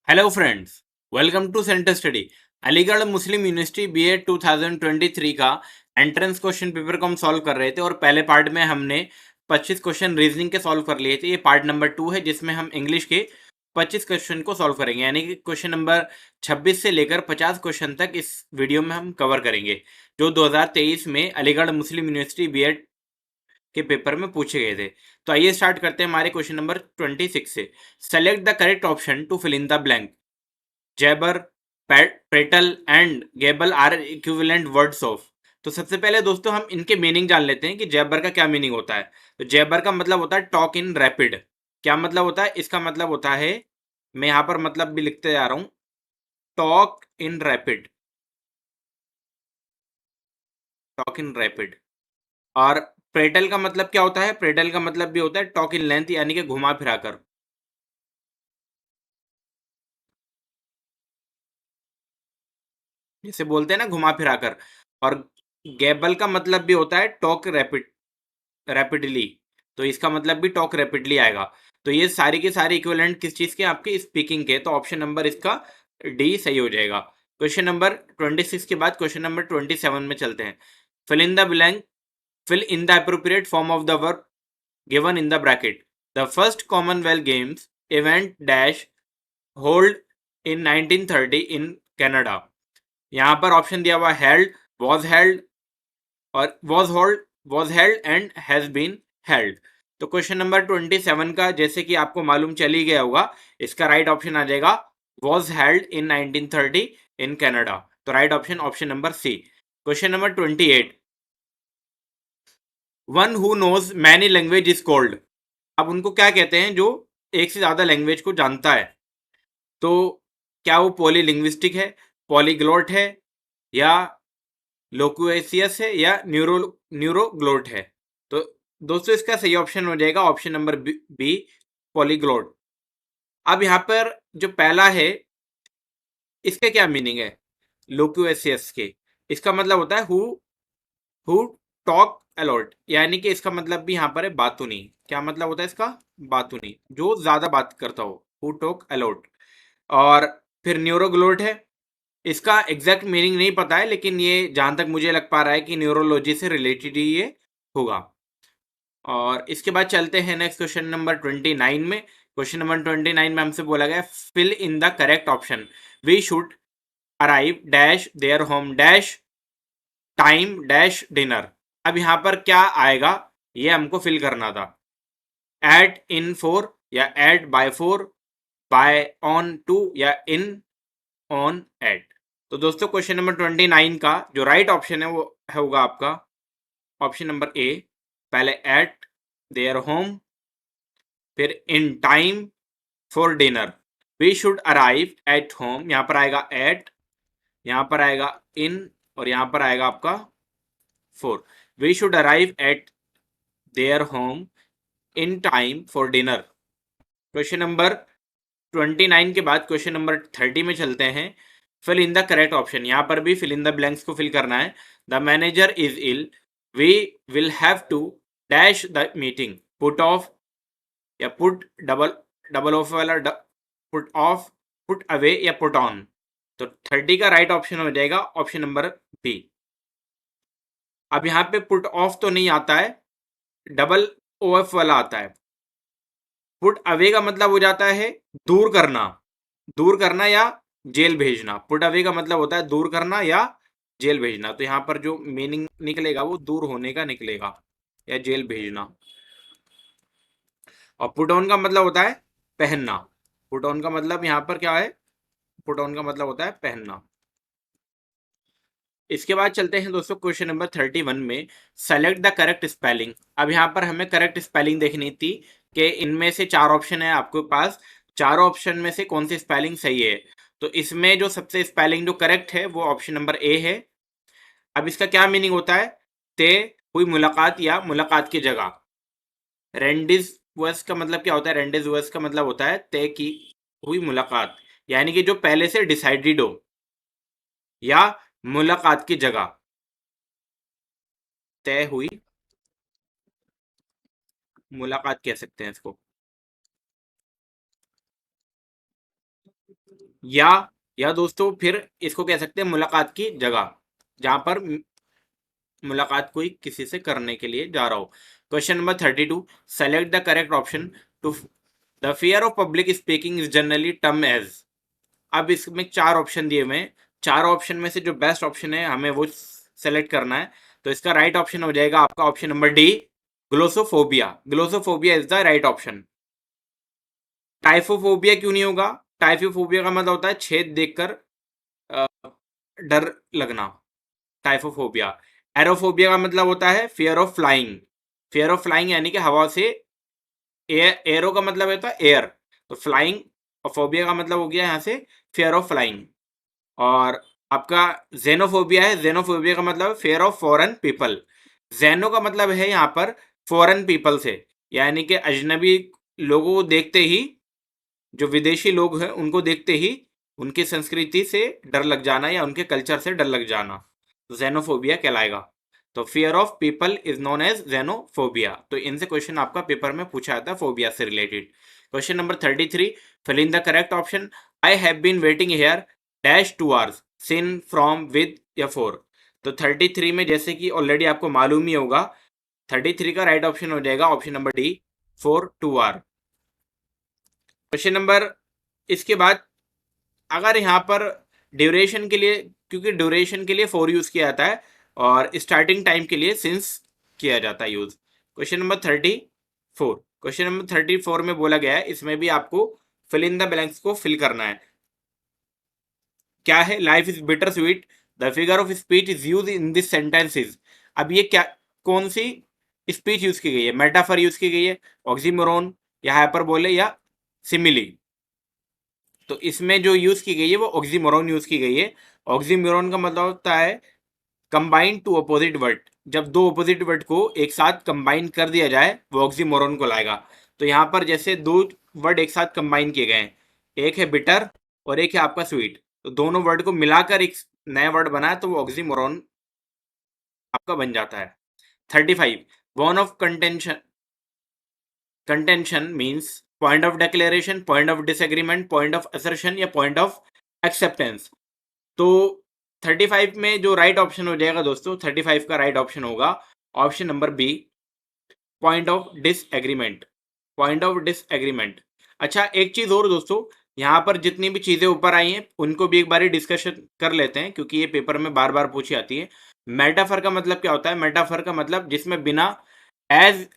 Hello friends, welcome to centre study. Aligarh Muslim University BEd 2023 का entrance question paper को हम solve कर रहे थे और पहले पार्ट में हमने 25 क्वेश्चन रीजनिंग के सॉल्व कर लिए थे। ये पार्ट नंबर 2 है जिसमें हम इंग्लिश के 25 क्वेश्चन को सॉल्व करेंगे, यानी कि क्वेश्चन नंबर 26 से लेकर 50 क्वेश्चन तक इस वीडियो में हम कवर करेंगे, जो 2023 में अलीगढ़ मुस्लिम यूनिवर्सिटी बीएड के पेपर में पूछे गए थे। तो आइए स्टार्ट करते हैं हमारे क्वेश्चन नंबर 26 से। Select the correct option to fill in the blank. Jabber, prattle and gabble are equivalent words of. तो सबसे पहले दोस्तों हम इनके मीनिंग जान लेते हैं कि जैबर का क्या मीनिंग होता है। तो जैबर का मतलब होता है टॉक इन रैपिड। क्या मतलब होता है इसका? मतलब होता है, मैं यहां पर मतलब भी लिखते जा रहा हूं, talk in rapid, talk in rapid. और प्रेटल का मतलब क्या होता है? प्रेटल का मतलब भी होता है टॉक इन लेंथ, यानी कि घुमा फिरा कर। जिसे बोलते हैं ना घुमा फिरा कर। और गैबल का मतलब भी होता है टॉक रैपिड, रैपिडली। तो इसका मतलब भी टॉक रैपिडली आएगा। तो ये सारी की सारी इक्विवेलेंट किस चीज के? आपके स्पीकिंग के। तो ऑप्शन नंबर इसका डी सही हो जाएगा। क्वेश्चन नंबर 26 के बाद क्वेश्चन नंबर 27 में चलते हैं। Fill in the blank, fill in the appropriate form of the verb given in the bracket. The first Commonwealth Games event dash hold in 1930 in Canada. यहाँ पर ऑप्शन दिया हुआ held, was held और was held and has been held. तो question number 27 का जैसे कि आपको मालूम चल ही गया होगा, इसका राइट ऑप्शन आ जाएगा was held in 1930 in Canada. तो right option option number C. Question number 28, one who knows many language is called. अब उनको क्या कहते हैं जो एक से ज्यादा लैंग्वेज को जानता है? तो क्या वो पॉलीलिंग्विस्टिक है, पॉलीग्लोट है, या लोक्वेसियस है, या न्यूरोग्लोट है? तो दोस्तों इसका सही ऑप्शन हो जाएगा ऑप्शन नंबर बी, पॉलीग्लोट। अब यहाँ पर जो पहला है, इसका क्या मीनिंग है? लोक्वेसियस के, इसका मतलब होता है हु टॉक अलॉट, यानी कि इसका मतलब भी यहाँ पर है बातूनी। क्या मतलब होता है इसका? बातूनी, जो ज्यादा बात करता हो, हु टॉक अलॉट। और फिर न्यूरोग्लोट है, इसका एग्जैक्ट मीनिंग नहीं पता है, लेकिन ये जहां तक मुझे लग पा रहा है कि न्यूरोलॉजी से रिलेटेड ही ये होगा। और इसके बाद चलते हैं नेक्स्ट क्वेश्चन नंबर 29 में। क्वेश्चन नंबर 29 में हमसे बोला गया fill in the correct option. We should arrive dash their home dash time dash dinner. अब यहाँ पर क्या आएगा, ये हमको फिल करना था। एट इन फोर, या at by for, by on to, या इन ऑन एट। तो दोस्तों क्वेश्चन नंबर 29 का जो राइट ऑप्शन है वो होगा आपका ऑप्शन नंबर ए। पहले एट देयर होम, फिर in time for dinner. We should arrive at home, यहाँ पर आएगा एट, यहाँ पर आएगा इन, और यहाँ पर आएगा आपका for. We should arrive at their home in time for dinner. Question number 29 के बाद क्वेश्चन नंबर 30 में चलते हैं। Fill in the correct option, यहाँ पर भी फिल इन द ब्लैंक्स को फिल करना है। The manager is ill, we will have to dash the meeting, put off, या पुट डबल डबल ऑफ वाला पुट ऑफ, पुट अवे, या पुट ऑन। तो 30 का राइट ऑप्शन हो जाएगा ऑप्शन नंबर बी। अब यहाँ पे पुट ऑफ तो नहीं आता है, डबल ओ एफ वाला आता है। पुट अवे का मतलब हो जाता है दूर करना, दूर करना या जेल भेजना। पुट अवे का मतलब होता है दूर करना या जेल भेजना। तो यहाँ पर जो मीनिंग निकलेगा वो दूर होने का निकलेगा, या जेल भेजना। और पुट ऑन का मतलब होता है पहनना। पुट ऑन का मतलब यहाँ पर क्या है? पुट ऑन का मतलब होता है पहनना। इसके बाद चलते हैं दोस्तों क्वेश्चन नंबर 31 में। Select the correct spelling. अब यहाँ पर हमें करेक्ट स्पेलिंग देखनी थी कि इनमें से चार ऑप्शन है आपके पास, चारों ऑप्शन में से कौन सी स्पेलिंग सही है। तो इसमें जो सबसे स्पेलिंग जो करेक्ट है वो ऑप्शन नंबर ए है। अब इसका क्या मीनिंग होता है? ते हुई मुलाकात या मुलाकात की जगह। रेंडिस वर्स का मतलब क्या होता है? रेंडिस वर्स का मतलब होता है तय की हुई मुलाकात, यानी कि जो पहले से डिसाइडेड हो, या मुलाकात की जगह, तय हुई मुलाकात कह सकते हैं इसको। या या दोस्तों फिर इसको कह सकते हैं मुलाकात की जगह, जहां पर मुलाकात कोई किसी से करने के लिए जा रहा हो। Question number 32, select the correct option to. The fear of public speaking is generally term as. अब इसमें चार ऑप्शन दिए हुए हैं, चार ऑप्शन में से जो बेस्ट ऑप्शन है हमें वो सेलेक्ट करना है। तो इसका राइट ऑप्शन हो जाएगा आपका option number D, glossophobia. Glossophobia is the right option. Trypophobia क्यों नहीं होगा? टाइफोफोबिया का मतलब होता है छेद देखकर डर लगना, टाइफोफोबिया। एरोफोबिया का मतलब होता है fear of flying. Fear of flying यानी कि हवा से, एरो का मतलब होता है एयर, तो फ्लाइंग, और फोबिया का मतलब हो गया यहाँ से फियर ऑफ फ्लाइंग। और आपका जेनोफोबिया है, जेनोफोबिया का मतलब फेयर ऑफ फॉरेन पीपल। जेनो का मतलब है यहाँ पर फॉरेन पीपल से, यानी कि अजनबी लोगों को देखते ही, जो विदेशी लोग हैं उनको देखते ही उनकी संस्कृति से डर लग जाना या उनके कल्चर से डर लग जाना, जेनोफोबिया कहलाएगा। तो fear of people is known as xenophobia. तो इनसे क्वेश्चन आपका पेपर में पूछा जाता है फोबिया से related. Question number 33, fill in the correct option. I have been waiting here dash 2 hours since from with या फोर। तो 33 में जैसे कि ऑलरेडी आपको मालूम ही होगा, 33 का राइट ऑप्शन हो जाएगा option number D, for 2 hour। Question number, इसके बाद अगर यहाँ पर ड्यूरेशन के लिए, क्योंकि ड्यूरेशन के लिए फोर यूज किया जाता है और स्टार्टिंग टाइम के लिए सिंस किया जाता है use. Question number 34, question number 34 में बोला गया है, इसमें भी आपको फिल इन द ब्लैंक्स को फिल करना है। क्या है? Life is bitter sweet, the figure of speech is use in this sentences. अब ये क्या, कौन सी स्पीच यूज की गई है? मेटाफर यूज की गई है, ऑक्सीमोरोन, या हाइपरबोले, या सिमिली? तो इसमें जो यूज की गई है वो ऑक्सीमोरोन यूज की गई है। ऑक्सीमोरोन का मतलब होता है कंबाइन टू अपोजिट वर्ड। जब दो अपोजिट वर्ड को एक साथ कंबाइन कर दिया जाए वो ऑक्सीमोरोन को लाएगा। तो यहाँ पर जैसे दो वर्ड एक साथ कंबाइन किए गए हैं, एक है बिटर और एक है आपका स्वीट, तो दोनों वर्ड को मिलाकर एक नया वर्ड बना है, तो वो ऑक्सीमोरोन आपका बन जाता है। 35, one of contention, contention means point of declaration, point of disagreement, point of assertion या पॉइंट ऑफ एक्सेप्टेंस। तो 35 में जो राइट ऑप्शन हो जाएगा दोस्तों, 35 का राइट ऑप्शन होगा option number B, point of disagreement. Point of disagreement. अच्छा, एक चीज और दोस्तों, यहाँ पर जितनी भी चीजें ऊपर आई हैं उनको भी एक बार डिस्कशन कर लेते हैं, क्योंकि ये पेपर में बार बार पूछी आती है। मेटाफर का मतलब क्या होता है? मेटाफर का मतलब जिसमें बिना एज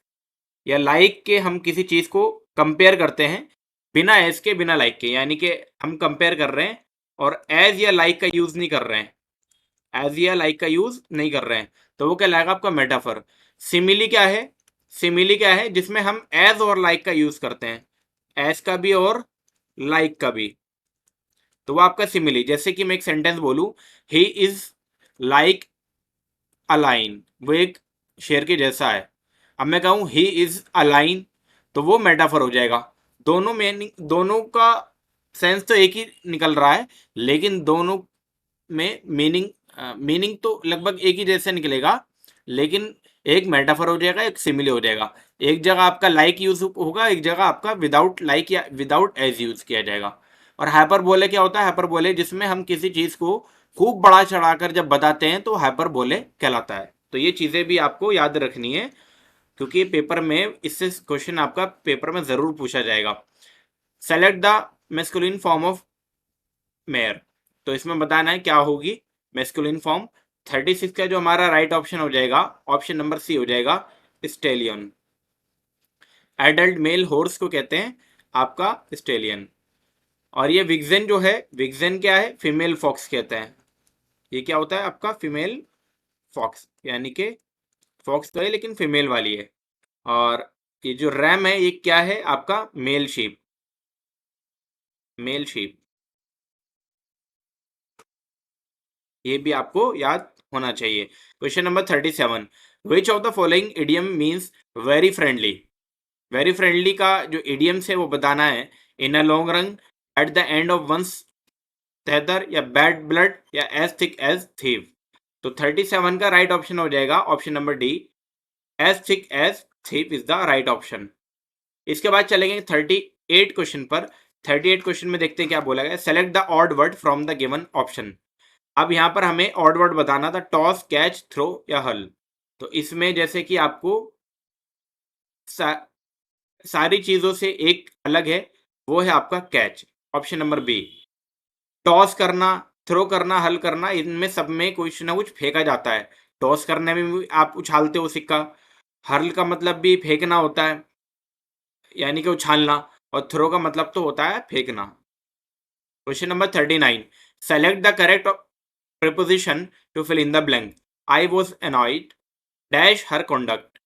या लाइक के हम किसी चीज को कंपेयर करते हैं, बिना एज के बिना लाइक के, यानी कि हम कंपेयर कर रहे हैं और एज या लाइक का यूज नहीं कर रहे हैं, एज या लाइक का यूज नहीं कर रहे हैं, तो वो कहलाएगा आपका मेटाफर। सिमिली क्या है? सिमिली क्या है? जिसमें हम एज और लाइक का यूज करते हैं, एज का भी और लाइक का भी, तो वो आपका सिमिली। जैसे कि मैं एक सेंटेंस बोलूं, he is like a line, वो एक शेर के जैसा है। अब मैं कहूं ही इज अ लाइन, तो वो मेटाफर हो जाएगा। दोनों मीनिंग, दोनों का सेंस तो एक ही निकल रहा है, लेकिन दोनों में मीनिंग तो लगभग एक ही जैसे निकलेगा, लेकिन एक मेटाफर हो जाएगा, एक सिमिली हो जाएगा। एक जगह आपका लाइक यूज होगा, एक जगह आपका विदाउट लाइक या विदाउट एज यूज किया जाएगा। और हाइपरबोले क्या होता है? हाइपरबोले जिसमें हम किसी चीज को खूब बड़ा चढ़ाकर जब बताते हैं तो हाइपरबोले कहलाता है। तो ये चीजें भी आपको याद रखनी है, क्योंकि पेपर में इससे क्वेश्चन आपका पेपर में जरूर पूछा जाएगा। Select the masculine form of mayor. तो इसमें बताना है क्या होगी मेस्कुलिन फॉर्म। 36 का जो हमारा राइट ऑप्शन हो जाएगा ऑप्शन नंबर सी हो जाएगा, स्टेलियन। एडल्ट मेल हॉर्स को कहते हैं आपका स्टेलियन। और ये विग्जन जो है, विग्जन क्या है? फीमेल फॉक्स कहते हैं। ये क्या होता है आपका? फीमेल फॉक्स, यानी कि फॉक्स तो है लेकिन फीमेल वाली है। और ये जो रैम है ये क्या है आपका? Male sheep, male sheep. ये भी आपको याद होना चाहिए। Question number 37, which of the following idiom means very friendly. Very friendly का जो इडियम्स है वो बताना है। In a long run, at the end of one's tether, या बैड ब्लड, या एज थिक एज थीव। तो 37 का राइट ऑप्शन हो जाएगा option number D, as thick as thieves is the right option. इसके बाद चलेंगे 38 क्वेश्चन पर। 38 क्वेश्चन में देखते हैं क्या बोला गया। Select the odd word from the given option. अब यहाँ पर हमें ऑड वर्ड बताना था, टॉस, कैच, थ्रो या हल। तो इसमें जैसे कि आपको सा, सारी चीजों से एक अलग है, वो है आपका catch, option number B. Toss करना, थ्रो करना, हल करना, इनमें सब में कुछ ना कुछ फेंका जाता है। टॉस करने में भी आप उछालते हो सिक्का, हल का मतलब भी फेंकना होता है, यानी कि उछालना, और थ्रो का मतलब तो होता है फेंकना। Question number 39, select the correct preposition to fill in the blank. I was annoyed dash her conduct।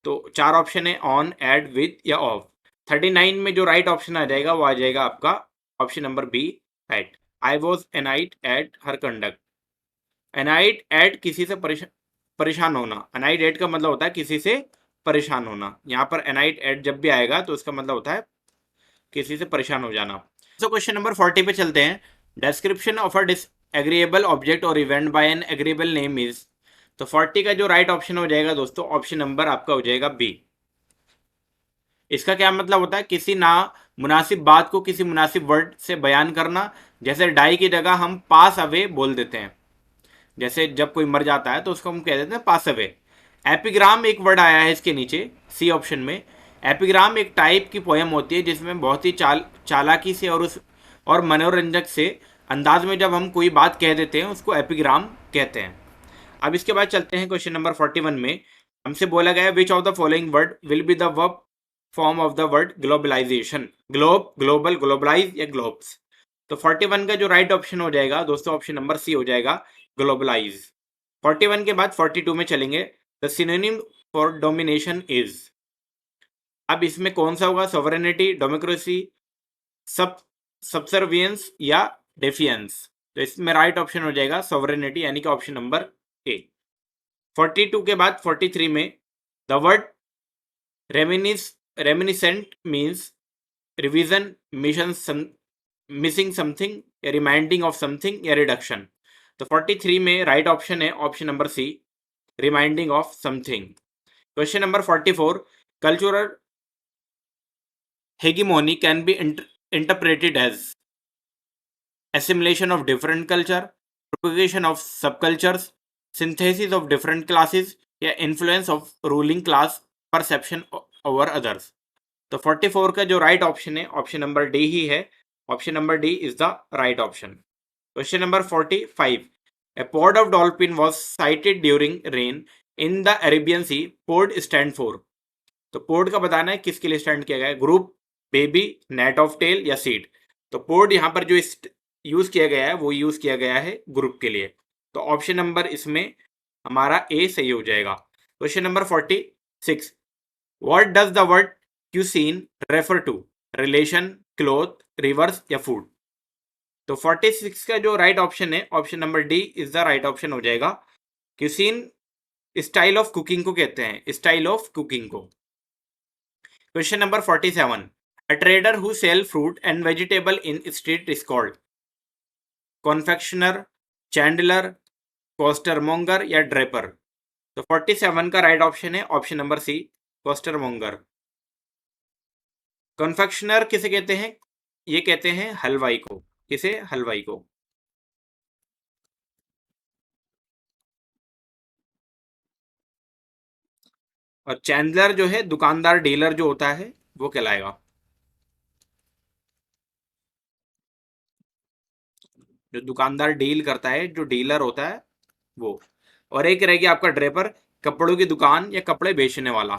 तो चार ऑप्शन है, ऑन, एड, विद या ऑफ। 39 में जो राइट ऑप्शन आ जाएगा वो आ जाएगा आपका option number B, at. I was annoyed at her conduct. Annoyed at किसी से परेशान होना, एनाइड एट का मतलब होता है किसी से परेशान होना। यहाँ पर एनाइड एट जब भी आएगा तो उसका मतलब होता है किसी से परेशान हो जाना। तो क्वेश्चन नंबर 40 पे चलते हैं। Description of a disagreeable object और event by an agreeable name is. तो 40 का जो राइट ऑप्शन हो जाएगा दोस्तों, ऑप्शन नंबर आपका हो जाएगा बी। इसका क्या मतलब होता है, किसी ना मुनासिब बात को किसी मुनासिब वर्ड से बयान करना। जैसे डाई की जगह हम पास अवे बोल देते हैं, जैसे जब कोई मर जाता है तो उसको हम कह देते हैं पास अवे। एपिग्राम एक वर्ड आया है इसके नीचे सी ऑप्शन में। एपिग्राम एक टाइप की पोएम होती है जिसमें बहुत ही चालाकी से और मनोरंजक से अंदाज में जब हम कोई बात कह देते हैं उसको एपिग्राम कहते हैं। अब इसके बाद चलते हैं क्वेश्चन नंबर 41 में। हमसे बोला गया which of the following word will be the verb form of the word globalisation. Globe, global, globalise या ग्लोब्स। तो 41 का जो राइट ऑप्शन हो जाएगा दोस्तों, ऑप्शन नंबर सी हो जाएगा, ग्लोबलाइज। 41 के बाद 42 में चलेंगे। The synonym for domination is. अब इसमें कौन सा होगा, सोवरेनिटी, डेमोक्रेसी, सब सबसर्वियंस या डेफियंस। तो इसमें राइट ऑप्शन हो जाएगा सोवरेनिटी, यानी कि ऑप्शन नंबर ए। 42 के बाद 43 में the word reminiscent means revision, mission, missing something या रिमाइंडिंग ऑफ समथिंग या रिडक्शन। तो 43 में राइट ऑप्शन है option number C, reminding of something. Question number 44, cultural hegemony can be interpreted as assimilation of different culture, propagation of subcultures, synthesis of different classes या influence of ruling class perception over others। तो 44 का जो right option है option number D ही है। Option number D is the right option. Question number 45, a pod of dolphin was sighted during rain in the Arabian Sea। pod stand for। तो पोड का बताना है किसके लिए स्टैंड किया गया है, group, baby, net of tail या सीड। तो पोड यहाँ पर जो यूज किया गया है वो यूज किया गया है ग्रुप के लिए। तो ऑप्शन नंबर इसमें हमारा ए सही हो जाएगा। Question number 46, what does the word cuisine refer to, relation, cloth, rivers या फूड। तो 46 का जो राइट ऑप्शन है option number D is the right option हो जाएगा। क्यूसीन स्टाइल ऑफ कुकिंग को कहते हैं, स्टाइल ऑफ कुकिंग को। Question number 47, a trader who sell fruit and vegetable in street is called confectioner, chandler, costermonger या draper। तो 47 का right option है option number C, costermonger। Confectioner किसे कहते हैं, ये कहते हैं हलवाई को। किसे, हलवाई को। और चैंडलर जो है दुकानदार, डीलर जो होता है वो कहलाएगा। जो दुकानदार डील करता है, जो डीलर होता है वो। और एक रहेगी आपका ड्रेपर, कपड़ों की दुकान या कपड़े बेचने वाला,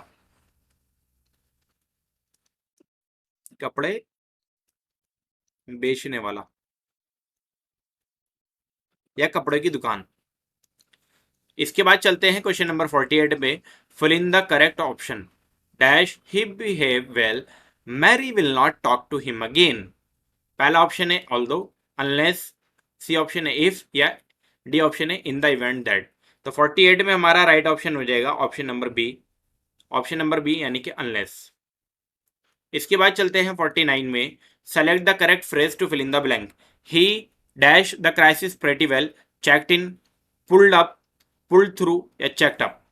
कपड़े बेचने वाला या कपड़े की दुकान। इसके बाद चलते हैं क्वेश्चन नंबर 48 में। Fill in the correct option, dash he behave well, Mary will not talk to him again. पहला ऑप्शन है ऑल्दो, अनलेस, सी ऑप्शन है इफ या डी ऑप्शन है इन द इवेंट दैट। तो 48 में हमारा राइट ऑप्शन हो जाएगा option number B, option number B यानी कि अनलेस। इसके बाद चलते हैं 49 में। Select the correct phrase to fill in the blank. He dash the crisis pretty well, checked in, pulled up, pulled through या चेक्ड अप।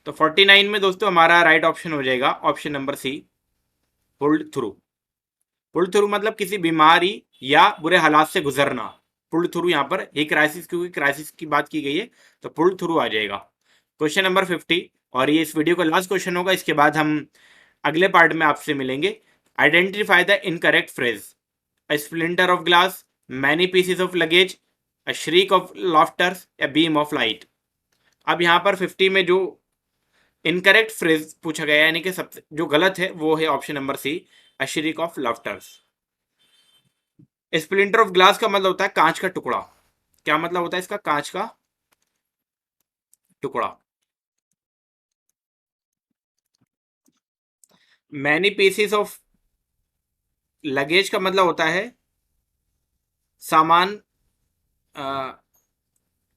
तो 49 में दोस्तों हमारा राइट ऑप्शन हो जाएगा option number C, pulled through. Pull through मतलब किसी बीमारी या बुरे हालात से गुजरना। पुल थ्रू यहाँ पर एक क्राइसिस, क्योंकि क्राइसिस की बात की गई है तो पुल थ्रू आ जाएगा। क्वेश्चन नंबर 50, और ये इस वीडियो का लास्ट क्वेश्चन होगा, इसके बाद हम अगले पार्ट में आपसे मिलेंगे। Identify the incorrect phrase. A splinter of glass, many pieces of luggage, a shriek of laughter, या बीम ऑफ लाइट। अब यहाँ पर 50 में जो इनकरेक्ट फ्रेज पूछा गया है, यानी कि सबसे जो गलत है वो है option number C, a shriek of laughters. Splinter of glass का मतलब होता है कांच का टुकड़ा। क्या मतलब होता है इसका? कांच का टुकड़ा। मैनी पीसेस ऑफ लगेज का मतलब होता है सामान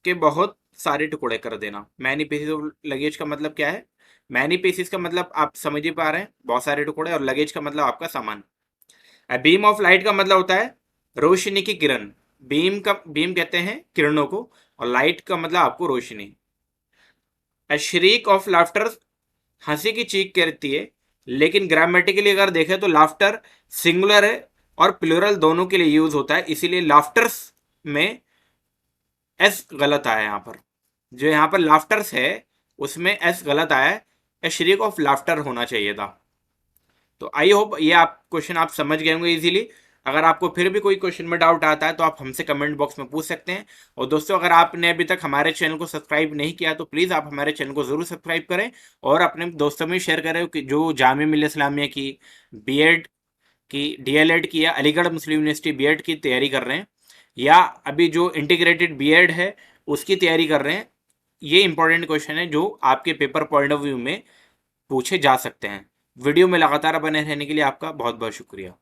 के बहुत सारे टुकड़े कर देना। मैनी पीसेस ऑफ लगेज का मतलब क्या है? मैनी पीसेस का मतलब आप समझ ही पा रहे हैं, बहुत सारे टुकड़े, और लगेज का मतलब आपका सामान। बीम ऑफ लाइट का मतलब होता है रोशनी की किरण। बीम कहते हैं किरणों को, और लाइट का मतलब आपको रोशनी। श्रीक ऑफ लाफ्टर, हंसी की चीख कहती है, लेकिन ग्रामेटिकली अगर देखें तो लाफ्टर सिंगुलर है और प्लूरल दोनों के लिए यूज होता है, इसीलिए लाफ्टर्स में एस गलत आया यहाँ पर। जो यहाँ पर लाफ्टर्स है उसमें एस गलत आया है, श्रीक ऑफ लाफ्टर होना चाहिए था। तो आई होप ये आप क्वेश्चन आप समझ गए होंगे इजीली। अगर आपको फिर भी कोई क्वेश्चन में डाउट आता है तो आप हमसे कमेंट बॉक्स में पूछ सकते हैं। और दोस्तों, अगर आपने अभी तक हमारे चैनल को सब्सक्राइब नहीं किया तो प्लीज़ आप हमारे चैनल को ज़रूर सब्सक्राइब करें और अपने दोस्तों में शेयर करें कि जो जामिया मिल्लिया इस्लामिया की बीएड की डीएलएड की या अलीगढ़ मुस्लिम यूनिवर्सिटी बीएड की तैयारी कर रहे हैं, या अभी जो इंटीग्रेटेड बीएड है उसकी तैयारी कर रहे हैं। ये इंपॉर्टेंट क्वेश्चन है जो आपके पेपर पॉइंट ऑफ व्यू में पूछे जा सकते हैं। वीडियो में लगातार बने रहने के लिए आपका बहुत बहुत शुक्रिया।